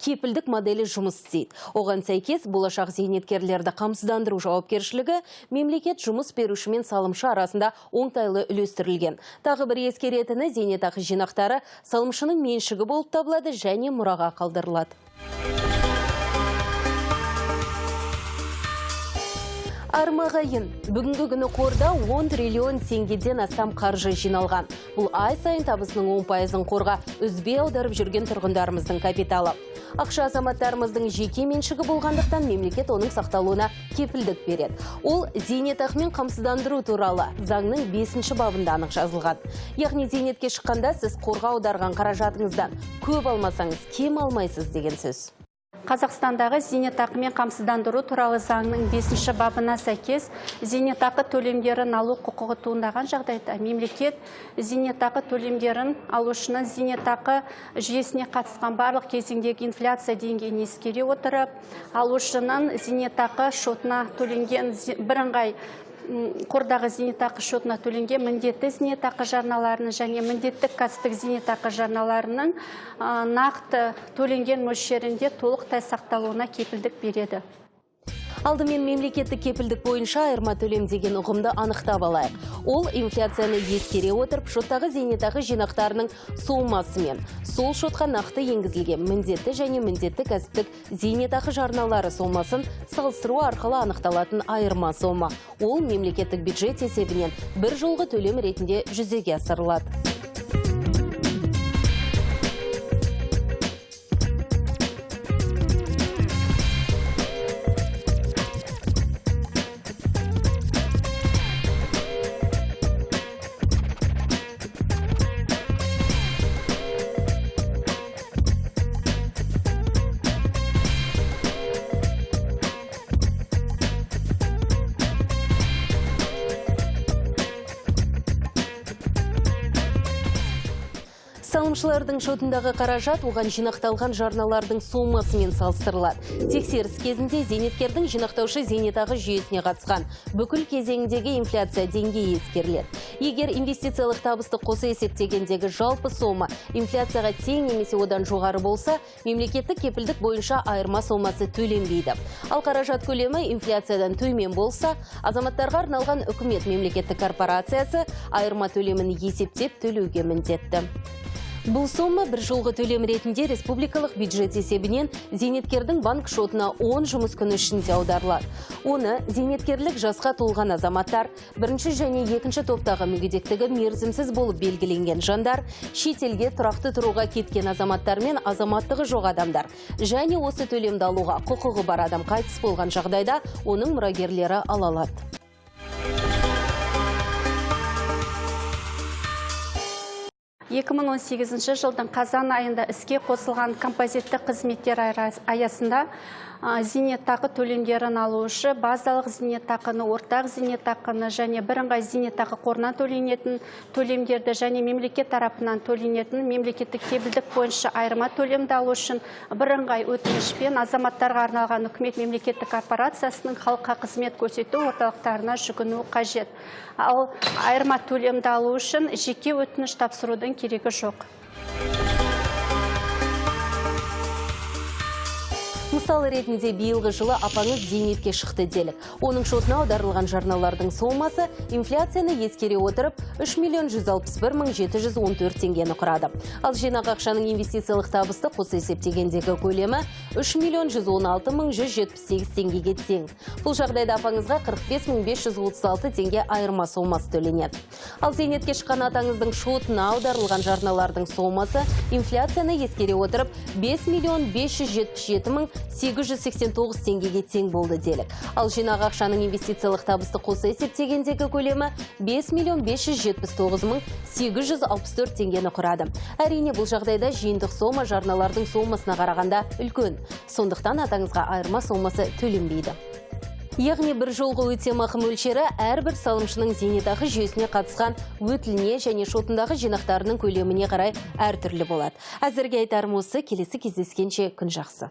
кепілдік моделі жұмыс істейді. Оған сәйкес болашақ зейнеткерлерді қамсыздандыру жауапкершілігі мемлекет жұмыс беруші мен салымшы арасында оңтайлы үлестірілген. Тағы бір ескеретіні зейнетақы жинақтары салымшының меншігі болып табылады және мұраға қалдырылады. Армағайын, бүгінгі күні қорда 10 триллион теңгеден астам қаржы жиналған. Бұл ай сайын табысының 10%-ын қорға үзбей аударып жүрген тұрғындарымыздың капиталы. Ақша азаматтарымыздың жеке меншігі болғандықтан мемлекет оның сақталуына кепілдік береді. Ол зейнетақымен қамсыздандыру туралы заңның 5-ші бабында анық жазылған. Яғни зейнетке шыққанда сіз қорға аударған қаражатыңыздан көп алмасаңыз кем алмайсыз деген сөз. Қазақстандағы зейнетақымен қамсыздандыру туралы заңның 5-ші бабына сәйкес зейнетақы төлемдерін алу құқығы туындаған жағдайда мемлекет зейнетақы төлемдерін алушының зейнетақы жүйесіне қатысқан барлық кезеңдегі инфляция деңгейін ескере отырып, алушының зейнетақы шотына төленген бірыңғай қордағы зейнетақы шотына төленген міндетті зейнетақы жарналарының және міндетті кәсіптік зейнетақы жарналарының нақты төленген мөлшерінде толықтай сақталуына кепілдік береді. Алдымен мемлекеттік кепілдік бойынша айырма төлем деген ұғымды анықтап алайық. Ол инфляцияны ескере отырып, шоттағы зейнетақы жинақтарының сомасымен сол шотқа нақты енгізілген міндетті және міндетті кәсіптік зейнетақы жарналары сомасын салыстыру арқылы анықталатын айырма сома. Ол мемлекеттік бюджет есебінен бір жолғы төлем ретінде жүзеге асырылады. Салымшылардың шотындағы қаражат оған жинақталған жарналардың сомасымен салыстырылады. Тексеріс кезінде зейнеткердің жинақтаушы зейнетақы жүйесіне қатысқан бүкіл кезеңдегі инфляция деңгейі ескеріледі. Егер инвестициялық табысты қоса есептегендегі жалпы сома инфляцияға тең немесе одан жоғары болса, мемлекеттік кепілдік бойынша айырма сомасы төленбейді. Ал қаражат көлемі инфляциядан төмен болса, азаматтарға арналған үкімет мемлекеттік корпорациясы айырма төлемін есептеп төлеуге міндетті. Бұл сома бір жолғы төлем ретінде республикалық бюджет есебінен зейнеткердің банк шотына 10 жұмыс күні ішінде аударылады. Оны зейнеткерлік жасқа толған азаматтар, бірінші және екінші топтағы мүгедектігі мерзімсіз болып белгіленген жандар, шетелге тұрақты тұруға кеткен азаматтар мен азаматтығы жоқ адамдар, және осы төлемді алуға құқығы бар адам қайтыс болған жағдайда оның мұрагерлері ала алады. 2018 жылдың қазан айында іске қосылған композитті қызметтер аясында зейнетақы төлемдерін алушы базалық зейнетақыны, ортақ зейнетақыны және бірыңғай зейнетақы қорынан төленетін төлемдерді және мемлекет тарапынан төленетін мемлекеттік кепілдік бойынша айырма төлемді алу үшін бірыңғай өтінішпен азаматтарға арналған үкімет мемлекеттік корпорациясының халыққа қызмет көрсету орталықтарына жүгіну қажет. Ал айырма төлемді алу үшін жеке өтініш тапсырудың керегі жоқ. Мысалы ретінде биылғы жылы апаңыз зейнетке шықты делік. Оның шотына аударылған жарналардың сомасы инфляцияны ескере отырып 3.161.714 теңгені құрады. Ал жинақ ақшаның инвестициялық табысты қоса есептегендегі көлемі 3.116.178 теңгеге тең. Бұл жағдайда апаңызға 45.536 теңге айырма сомасы төленеді. Ал зейнетке шыққан атаңыздың шотына аударылған жарналардың сомасы инфляцияны ескере отырып 5.577.889 теңгеге тең болды делік. Ал жинақ ақшаның инвестициялық табысты қоса есептегендегі көлемі 5.579.864 теңгені құрады. Әрине бұл жағдайда жиынтық сома жарналардың сомасына қарағанда үлкен. Сондықтан атаңызға айырма сомасы төленбейді. Яғни бір жолғы өтемақы мөлшері әрбір салымшының зейнетақы жүйесіне қатысқан өтіліне және шотындағы жинақтарының көлеміне қарай әртүрлі болады. Әзірге айтарым осы, келесі кездескенше күн жақсы.